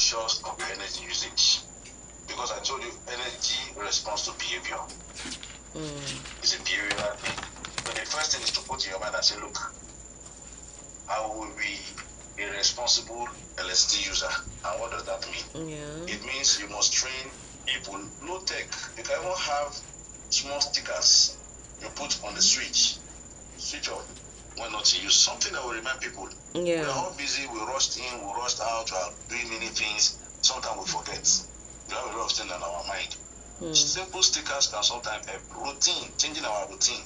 conscious of your energy usage. Because I told you, energy responds to behavior. It's a behavioral thing. So the first thing is to put in your mind and say, look, I will be a responsible electricity user. And what does that mean? Yeah. It means you must train people. Low tech. You can even have small stickers you put on the switch off when not to use. Something that will remind people. Yeah. We are all busy, we rushed in, we rushed out, we are doing many things. Sometimes we forget. We have a lot of things on our mind. Simple stickers can sometimes help. Routine, changing our routine.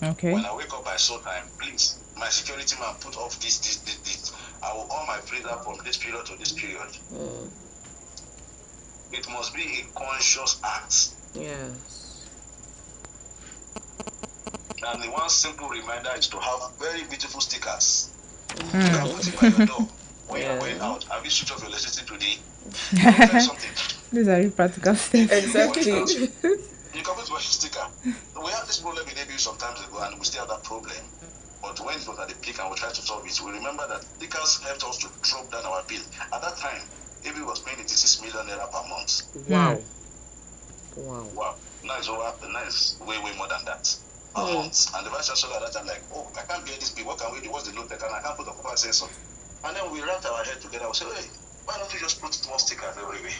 Okay. When I wake up by so time, please, my security man put off this. I will on my freezer from this period to this period. It must be a conscious act. Yes. And the one simple reminder is to have very beautiful stickers. You can put it by your door. When you are going out, have you switched off your electricity today? Let me tell you something. These are really practical steps. Exactly. You can put it by your sticker. We had this problem in ABU some times ago, and we still have that problem. But when it was at the peak and we tried to solve it, we remember that stickers helped us to drop down our bill. At that time, ABU was paying 86 million naira per month. Wow. Now it's way more than that. Per month. And the vice chancellor at that time, like, oh, I can't bear this bill. What can we do? What's the low tech? And I can't put a proper sensor. And then we wrapped our head together. We said, hey, why don't you just put small stickers everywhere?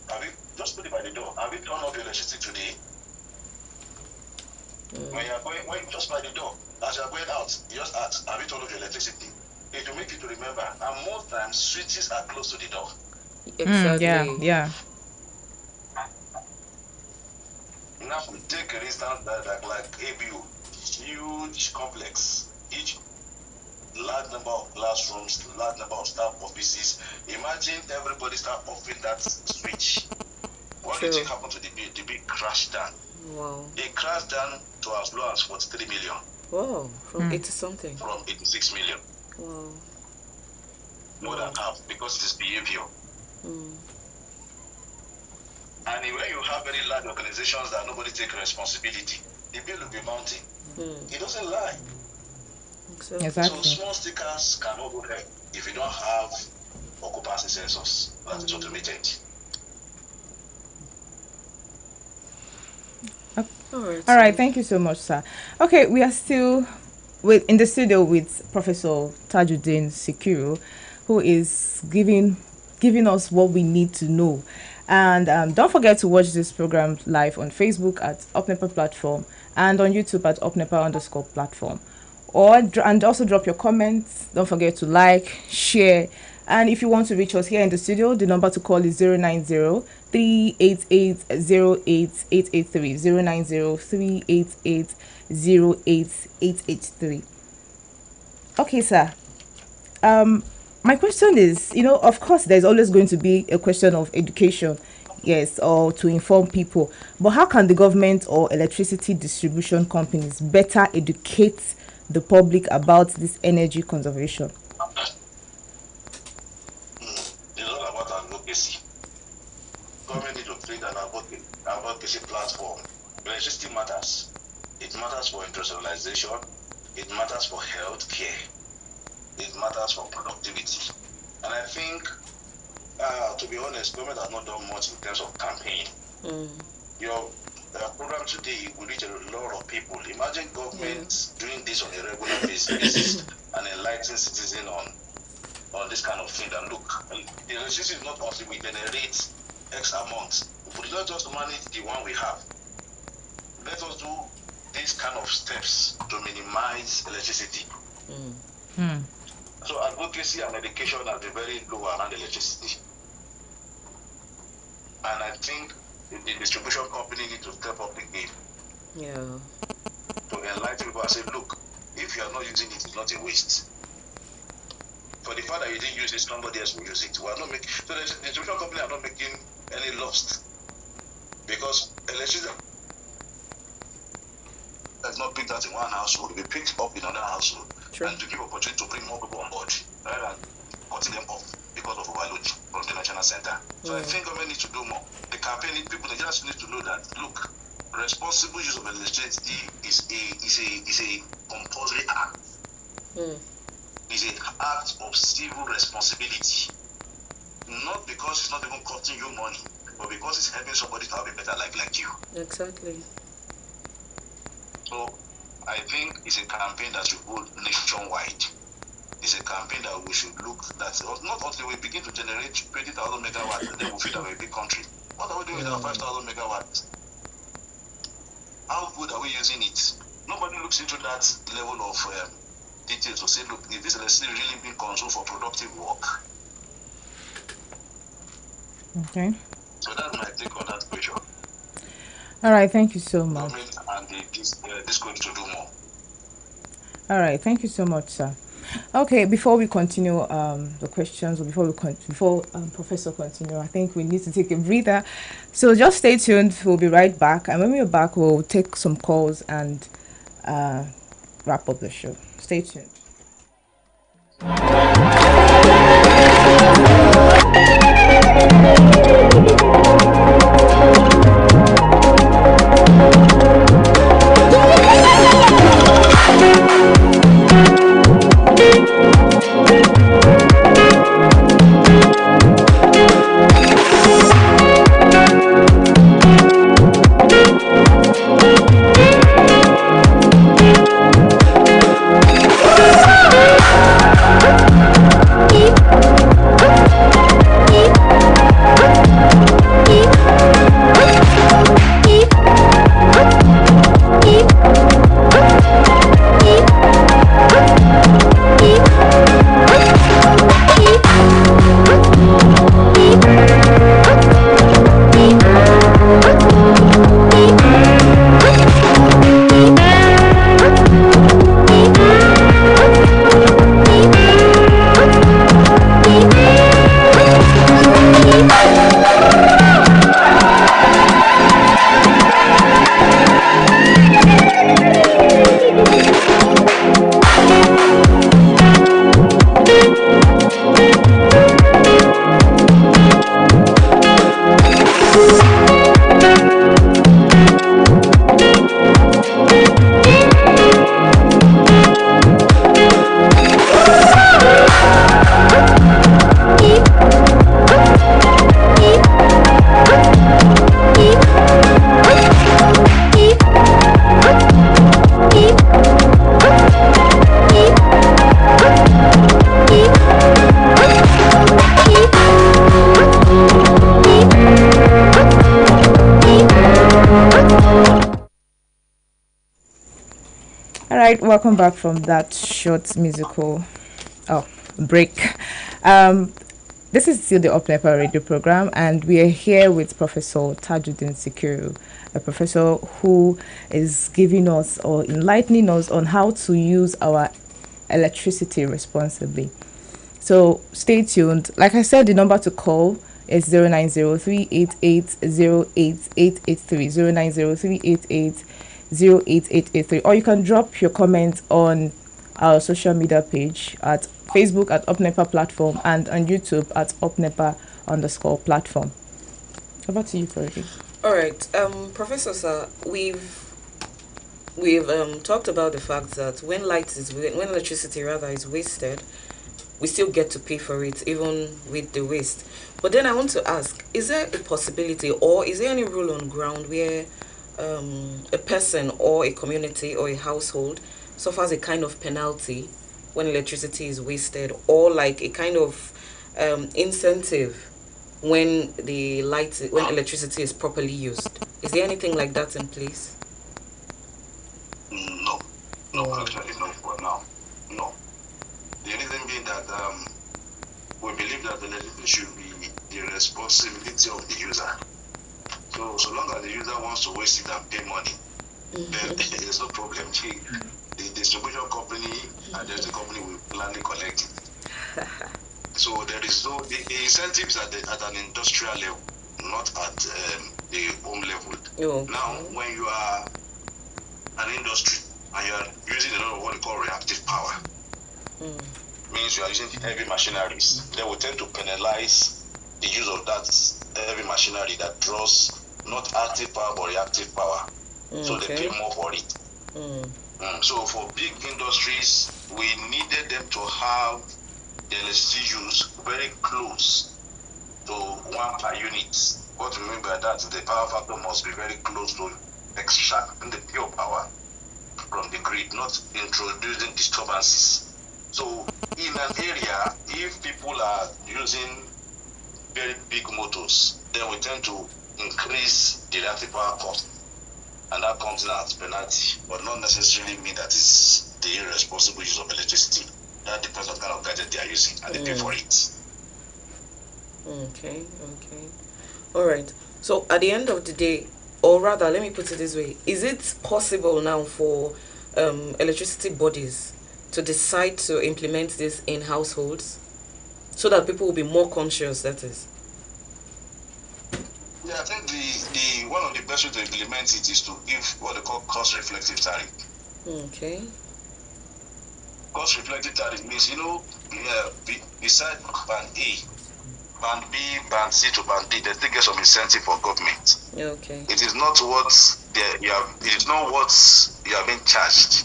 Have you just put it by the door? Have you turned off your electricity today? When you are going, just by the door, as you are going out, you just ask, have you turned off your electricity? It will make you to remember. And most times, switches are close to the door. Exactly. Yeah. Now, we take an instance that like ABU, huge complex, each large number of classrooms, large number of staff offices. Imagine everybody start offering that switch. What do you think happened to the bill? The bill crashed down. Wow. It crashed down to as low as 43 million. Wow. From 80 something. From 86 million. Wow. More than half, because it is behavior. And when you have very large organizations that nobody take responsibility, the bill will be mounting. It doesn't lie. Exactly. So small stickers can also help if you don't have occupancy sensors that is automated. All right, thank you so much, sir. Okay, we are still in the studio with Professor Tajuddin Sikiru, who is giving us what we need to know. And don't forget to watch this program live on Facebook at UpNepa Platform and on YouTube at UpNepa_platform. And also drop your comments. Don't forget to like, share. And if you want to reach us here in the studio, the number to call is 090-388-08883. 090-388-08883. Okay, sir. My question is, of course, there's always going to be a question of education, yes, or to inform people. But how can the government or electricity distribution companies better educate the public about this energy conservation? It's all about advocacy. Government need to create an advocacy platform. Electricity matters. It matters for industrialization. It matters for health care. It matters for productivity. And I think, to be honest, government has not done much in terms of campaign. Your program today will reach a lot of people. Imagine government doing this on a regular basis and enlightening citizens on this kind of thing. That look, the electricity is not possible. We generate X amount. But not just manage the one we have. Let us do these kind of steps to minimize electricity. So advocacy and education are very low around electricity. And I think the distribution company need to step up the game. Yeah. To enlighten people and say, look, if you are not using it, it's not a waste. For the fact that you didn't use it, somebody else will use it. We are not making, so the distribution company are not making any loss. Because electricity is not picked up in one household, it will be picked up in another household. And to give opportunity to bring more people on board rather than cutting them off because of overload from the national center. So I think government needs to do more. The campaign people, they just need to know that, look, responsible use of electricity is a compulsory act. is an act of civil responsibility. Not because it's not even costing you money, but because it's helping somebody to have a better life like you. Exactly. So I think it's a campaign that should go nationwide. It's a campaign that we should look at, not until we begin to generate 20,000 megawatts, and then we feel that we're a big country. What are we doing with our 5,000 megawatts? How good are we using it? Nobody looks into that level of details to say, look, is this electricity really being consumed for productive work? Okay. So that's my take on that question. All right, thank you so much. Government and this going to do more. All right, thank you so much, sir. Okay, before we continue the questions, or before Professor continue, I think we need to take a breather. So just stay tuned. We'll be right back, and when we're back, we'll take some calls and wrap up the show. Stay tuned. All right, welcome back from that short musical break. This is still the Up Nepa radio program, and we are here with Professor Tajuddin Sikiru, a professor who is giving us or enlightening us on how to use our electricity responsibly. So stay tuned. Like I said, the number to call is 09038808883, 09038808883, or you can drop your comments on our social media page at Facebook at UpNepa platform and on YouTube at UpNepa_platform. Over to you, Fergie. All right, Professor Sir, we've talked about the fact that when electricity rather is wasted, we still get to pay for it even with the waste. But then I want to ask, is there a possibility or is there any rule on ground where a person or a community or a household suffers a kind of penalty when electricity is wasted, or like a kind of incentive when electricity is properly used? Is there anything like that in place? No, actually, no, for now, no. The reason being that we believe that the electricity should be the responsibility of the user. So long as the user wants to waste it and pay money, then there's no problem. The distribution company and the electric company will gladly collect it. So there is no the incentives at an industrial level, not at the home level. Okay. Now, when you are an industry and you are using a lot of what we call reactive power, means you are using heavy machineries, they will tend to penalize the use of that heavy machinery that draws not active power but reactive power. So they pay more for it. So for big industries, we needed them to have the electricity use very close to 1 per unit. What we mean by that is the power factor must be very close to extracting the pure power from the grid, not introducing disturbances. So in an area, if people are using very big motors, then we tend to increase the reactive power cost. And that comes in as penalty, but not necessarily mean that it's the irresponsible use of electricity. That depends on the kind of gadget they are using and they pay for it. Okay. All right. So at the end of the day, or rather, let me put it this way: is it possible now for electricity bodies to decide to implement this in households so that people will be more conscious? That is. Yeah, I think the one of the best way to implement it is to give what they call cost reflective tariff. Okay. Cost reflective tariff means, beside band A, band B, band C to band D, they still get some incentive for government. Okay. It is not what it is not what you have been charged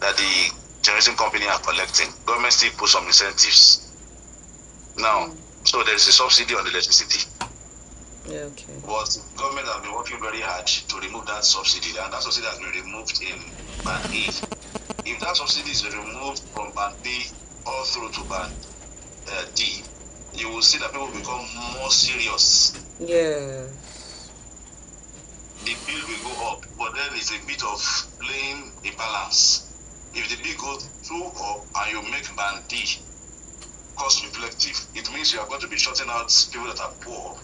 that the generation company are collecting. Government still put some incentives. Now, so there is a subsidy on electricity. Okay. But government has been working very hard to remove that subsidy, and that subsidy has been removed in band A. If that subsidy is removed from band B all through to band D, you will see that people become more serious. Yeah. The bill will go up, but then it's a bit of playing a balance. If the bill goes too up and you make band D cost reflective, it means you are going to be shutting out people that are poor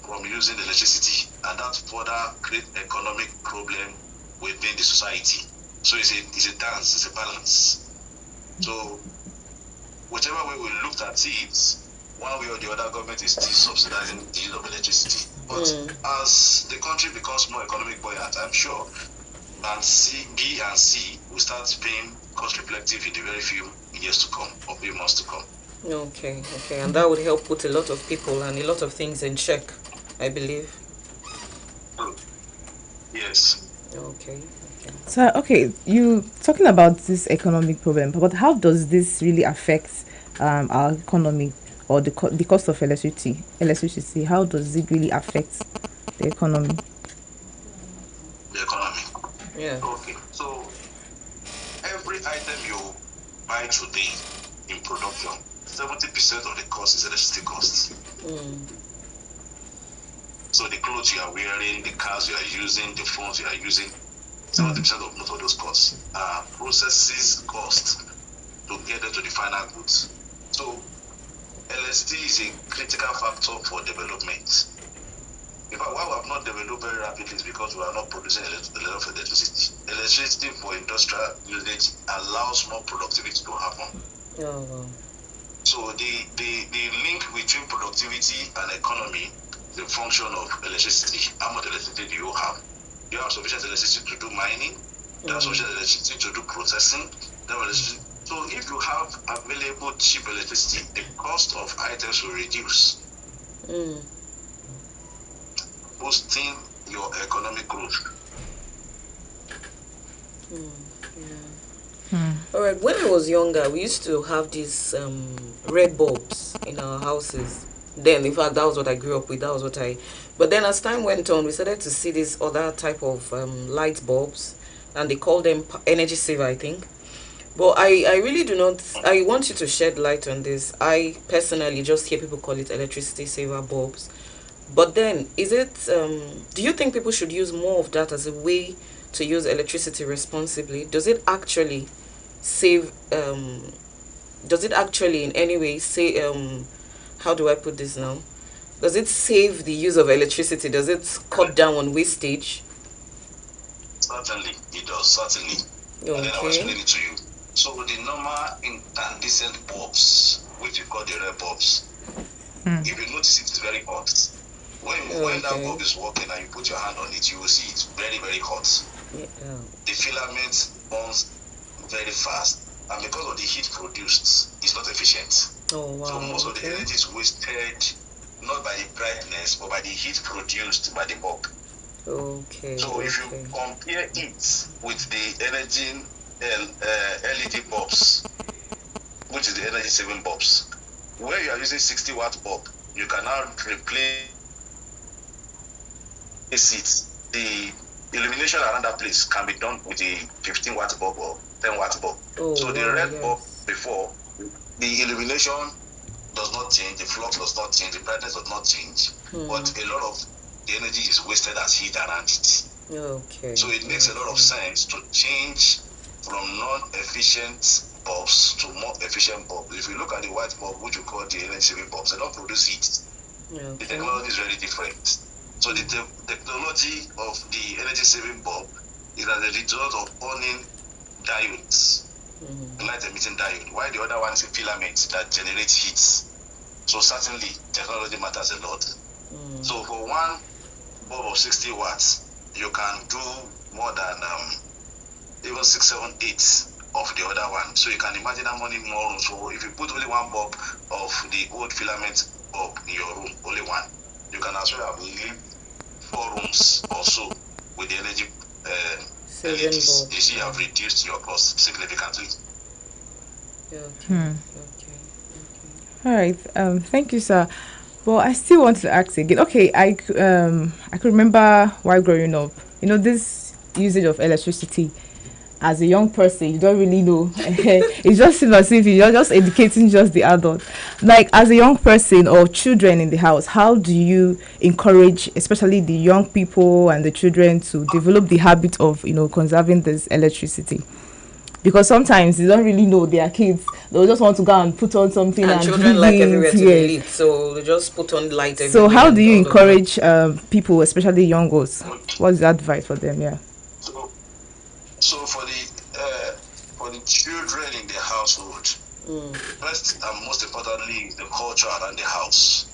from using electricity, and that further create economic problem within the society. So it's a dance, it's a balance. So whichever way we looked at it, one way or the other, government is still subsidizing the use of electricity. But as the country becomes more economic buoyant, I'm sure band C, B, and C will start paying cost reflective in the very few years to come or few months to come. Okay. And that would help put a lot of people and a lot of things in check, I believe. Yes. Okay. So, okay, you talking about this economic problem, but how does this really affect our economy or the cost of electricity? Electricity, how does it really affect the economy? The economy. Yeah. Okay. So every item you buy today in production, 70% of the cost is electricity costs. So the clothes you are wearing, the cars you are using, the phones you are using, 70% of most of those costs are processes cost to get them to the final goods. So electricity is a critical factor for development. In fact, why we have not developed very rapidly is because we are not producing a lot of electricity. Electricity for industrial usage allows more productivity to happen. Oh, wow. So the link between productivity and economy is a function of electricity. How much electricity do you have? Do you have sufficient electricity to do mining? Do you have sufficient electricity to do processing? So if you have available cheap electricity, the cost of items will reduce, boosting your economic growth. All right. When I was younger, we used to have these red bulbs in our houses. Then, in fact, that was what I grew up with. That was what I. But then, as time went on, we started to see this other type of light bulbs, and they call them energy saver, I think. But I really do not. I want you to shed light on this. I personally just hear people call it electricity saver bulbs. But then, is it? Do you think people should use more of that as a way to use electricity responsibly? Does it actually save? Does it actually in any way say? How do I put this now? Does it save the use of electricity? Does it cut down on wastage? Certainly, it does, certainly. And then I will explain it to you. So the normal incandescent bulbs, which you call the red bulbs, if you notice it is very hot. When that bulb is working and you put your hand on it, you will see it's very, very hot. Yeah. The filament burns very fast, and because of the heat produced, it's not efficient. Oh, wow. So most of the energy is wasted not by the brightness, but by the heat produced by the bulb. Okay. So if you compare it with the energy LED bulbs, which is the energy saving bulbs. Where you are using 60-watt bulb, you can now replace it. The illumination around that place can be done with a 15-watt bulb or 10-watt bulb. So the red bulb before, the illumination does not change, the flux does not change, the brightness does not change, but a lot of the energy is wasted as heat around it. Okay. So it makes a lot of sense to change from non-efficient bulbs to more efficient bulbs. If you look at the white bulb, which we call the energy saving bulbs, they don't produce heat. Okay. The technology is very different. So the technology of the energy saving bulb is as a result of owning diodes, light emitting diode, while the other one is a filament that generates heat. So certainly technology matters a lot. So for one bulb of 60 watts, you can do more than even 6, 7, 8 of the other one. So you can imagine how many more rooms. So if you put only one bulb of the old filament bulb in your room, only one, you can as well have 4 rooms or so with the energy LEDs. You see, you have reduced your cost significantly. Okay. All right. Thank you, sir. Well, I still want to ask again. Okay, I could remember while growing up, this usage of electricity. As a young person, you don't really know. It just seems as if you're just educating just the adult. Like, as a young person or children in the house, how do you encourage, especially the young people and the children, to develop the habit of, conserving this electricity? Because sometimes they don't really know they are kids. They'll just want to go and put on something. And children like everywhere to be lit, so they just put on light everywhere. So how do you encourage people, especially young girls? What's the advice for them? Yeah. So for the children in the household, first and most importantly, the culture around the house.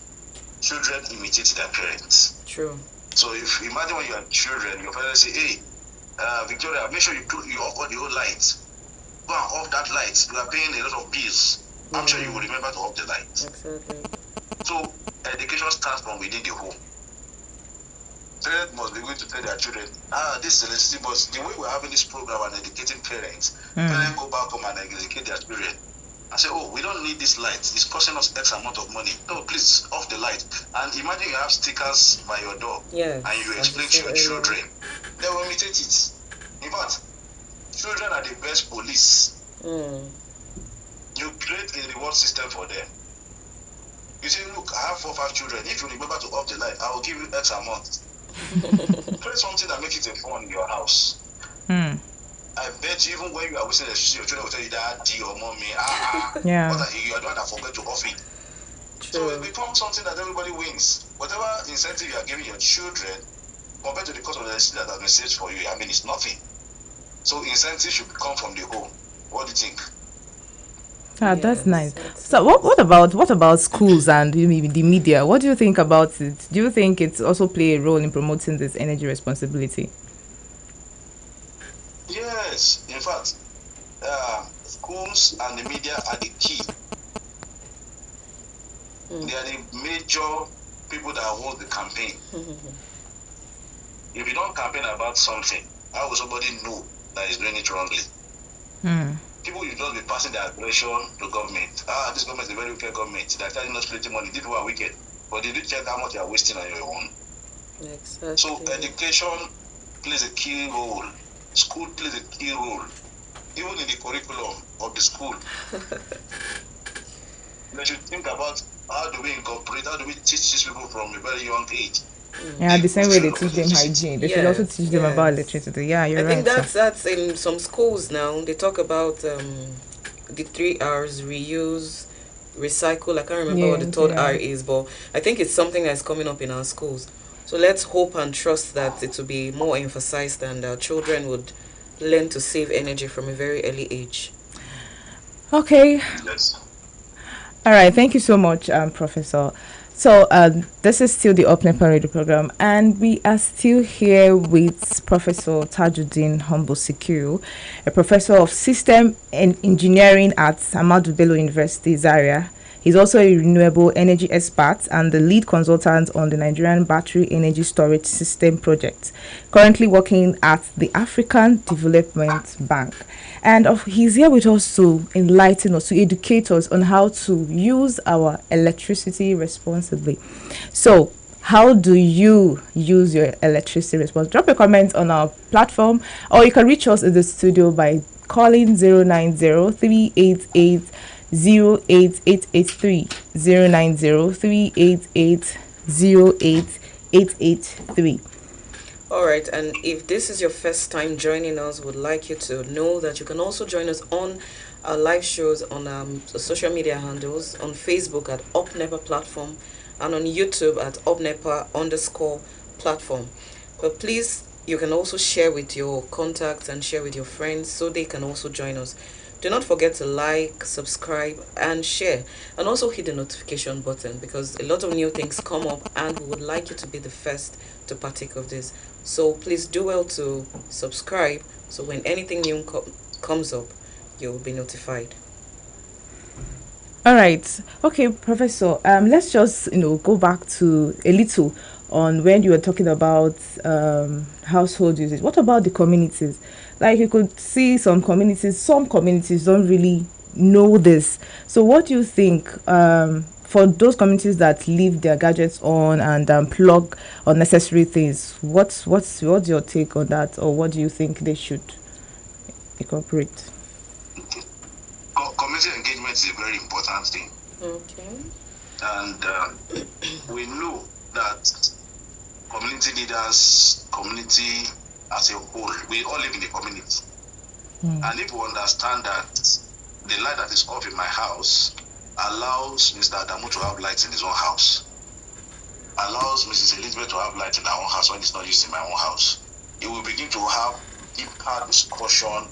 Children imitate their parents. True. So if imagine when you are children, your parents say, "Hey, Victoria, make sure you off all the whole lights. Go and off that light. You are paying a lot of bills." I'm sure you will remember to off the light. Exactly. So education starts from within the home. Parents must be going to tell their children, this electricity, but the way we're having this program and educating parents, parents go back home and educate their children and say, "Oh, we don't need this light. It's costing us X amount of money. No, please off the light." And imagine you have stickers by your door, and you explain to your children, they will imitate it. In fact, children are the best police. You create a reward system for them. You say, "Look, I have 4 or 5 children. If you remember to off the light, I will give you X amount." Create something that makes it a fun in your house. I bet you, even when you are wasting electricity, your children will tell you, "Daddy or mommy, but you are the one that forget to off it." So it becomes something that everybody wins. Whatever incentive you are giving your children, compared to the cost of the electricity that has been saved for you, I mean, it's nothing. So incentive should come from the home. What do you think? That's nice. So what about schools and the media? What do you think about it? Do you think it's also play a role in promoting this energy responsibility? Yes, in fact, schools and the media are the key. They are the major people that hold the campaign. If you don't campaign about something, how will somebody know that is doing it wrongly? People will just be passing their aggression to government. This government is a very wicked government. They're telling us plenty money. These people are wicked. But did you check how much you are wasting on your own? Exactly. So education plays a key role. School plays a key role. Even in the curriculum of the school. They should think about how do we teach these people from a very young age. Yeah, the same way they teach them hygiene. They should also teach them about electricity. Yeah, you're right. I think that's in some schools now. They talk about the 3 R's: reuse, recycle. I can't remember what the third R is, but I think it's something that's coming up in our schools. So let's hope and trust that it will be more emphasized and our children would learn to save energy from a very early age. Okay. Yes. All right. Thank you so much, Professor. So this is still the Up Nepa Radio program, and we are still here with Professor Tajuddin Humble Sikiru, a professor of system and engineering at Ahmadu Bello University, Zaria, He's also a renewable energy expert and the lead consultant on the Nigerian Battery Energy Storage System project, currently working at the African Development Bank. And he's here with us to enlighten us, to educate us on how to use our electricity responsibly. So, how do you use your electricity responsibly? Drop a comment on our platform, or you can reach us in the studio by calling 090-388-08883, 090-388-08883. All right, and if this is your first time joining us, would like you to know that you can also join us on our live shows on social media handles, on Facebook at Up Nepa platform, and on YouTube at upnepa_platform. But please, you can also share with your contacts and share with your friends so they can also join us. Do not forget to like, subscribe, and share, and also hit the notification button, because a lot of new things come up and we would like you to be the first to partake of this. So please do well to subscribe, so when anything new comes up, you will be notified. All right. Okay, Professor. Let's just go back to a little on when you were talking about household usage. What about the communities? Like, you could see some communities don't really know this. So what do you think for those communities that leave their gadgets on and plug unnecessary things? What's your take on that, or what do you think they should incorporate? Community engagement is a very important thing. Okay. And we know that community leaders, community as a whole, we all live in the community. And if we understand that the light that is off in my house allows Mr. Adamu to have lights in his own house, allows Mrs. Elizabeth to have light in her own house when it's not used in my own house, it will begin to have deeper discussion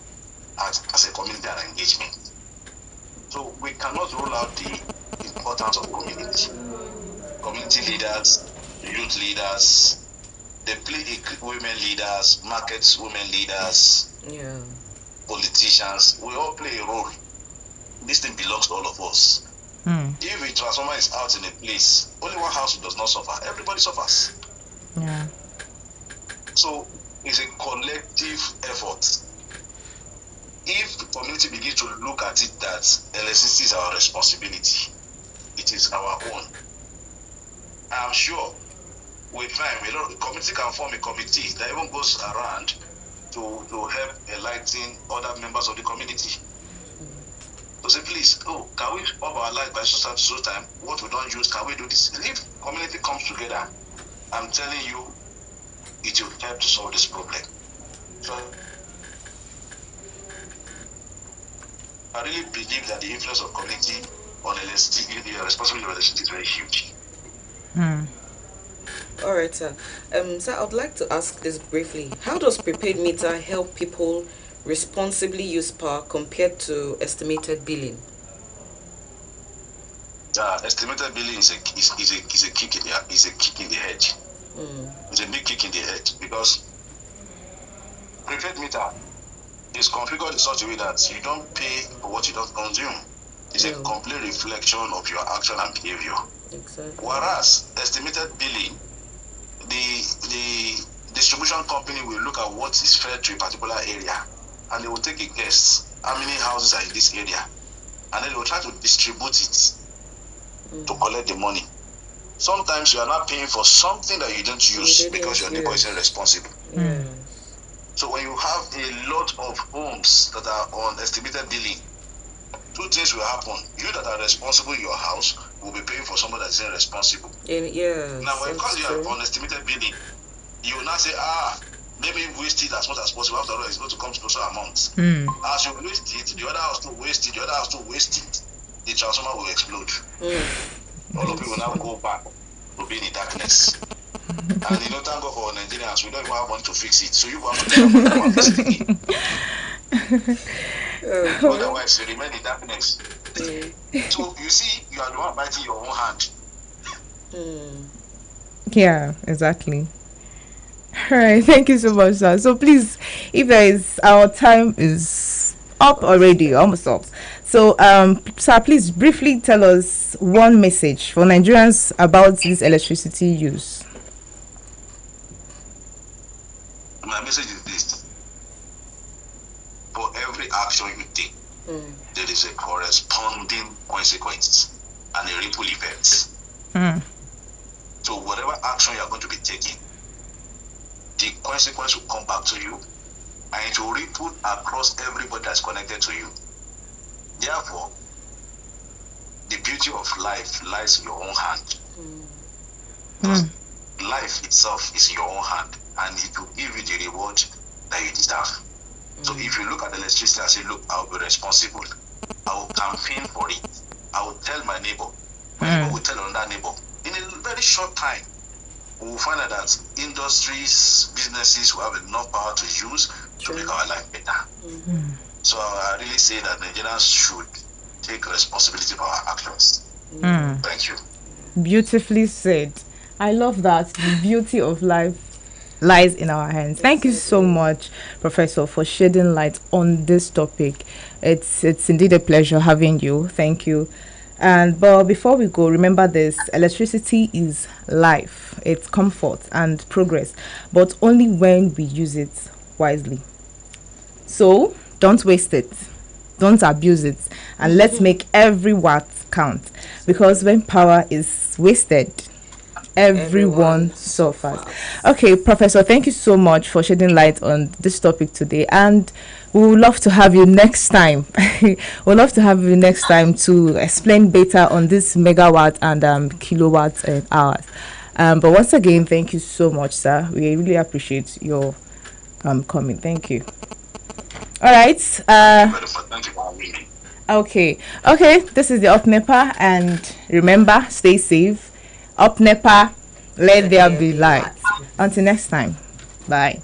as a community and engagement. So we cannot rule out the importance of community. Community leaders, youth leaders, they play women leaders, markets women leaders, politicians. We all play a role. This thing belongs to all of us. If a transformer is out in a place, only one house does not suffer. Everybody suffers. Yeah. So it's a collective effort. If the community begins to look at it that electricity is our responsibility, it is our own, I'm sure with time, the community can form a committee that even goes around to help enlighten other members of the community. To say, please, can we off our light by so time? What we don't use, can we do this? If community comes together, I'm telling you, it will help to solve this problem. So I really believe that the influence of community on electricity, the responsibility of electricity is very huge. All right, sir. Sir, I would like to ask this briefly. How does prepaid meter help people responsibly use power compared to estimated billing? Estimated billing is a kick in the head. It's a big kick in the head, because prepaid meter is configured in such a way that you don't pay for what you don't consume. It's a complete reflection of your action and behavior. Exactly. Whereas estimated billing, the distribution company will look at what is fed to a particular area, and they will take a guess how many houses are in this area, and then they will try to distribute it to collect the money. Sometimes you are not paying for something that you don't use because your neighbor is irresponsible. So when you have a lot of homes that are on estimated billing, two things will happen. You that are responsible in your house will be paying for someone that is irresponsible. Now, when you are on estimated billing, you will not say, maybe waste it as much as possible. After all, it's going to come to closer amounts. As you waste it, the other house to waste it, the other house to waste it, the transformer will explode. All of you will now go back to being in darkness. And thank God for Nigerians, we don't even have money to fix it. So you have to tell them to fix it again. Otherwise, you remain in darkness. So you see, you are the one biting your own hand. Yeah, exactly. All right, thank you so much, sir. So please, if our time is up already, almost up. So, sir, please briefly tell us one message for Nigerians about this electricity use. My message is this: for every action you take, there is a corresponding consequence and a ripple effect. So whatever action you are going to be taking, the consequence will come back to you, and it will ripple across everybody that's connected to you. Therefore, the beauty of life lies in your own hand. Because life itself is in your own hand, and it will give you the reward that you deserve. So if you look at the electricity and say, look, I'll be responsible, I will campaign for it, I will tell my neighbor will tell another neighbor. In a very short time, we will find out that industries, businesses will have enough power to use to make our life better. So I really say that Nigerians should take responsibility for our actions. Thank you. Beautifully said. I love that. The beauty of life lies in our hands. Thank you so much, Professor, for shedding light on this topic. It's indeed a pleasure having you. Thank you. But before we go, remember this: electricity is life, it's comfort and progress, but only when we use it wisely. So don't waste it, don't abuse it, and let's make every watt count, because when power is wasted, everyone suffers. Okay, Professor, thank you so much for shedding light on this topic today, and we would love to have you next time. We'd love to have you next time to explain better on this megawatt and kilowatt hours. But once again, thank you so much, sir. We really appreciate your coming. Thank you. All right. Thank you for having me. Okay. This is the Up Nepa, and remember, stay safe. Up Nepa, let there be light. Until next time. Bye.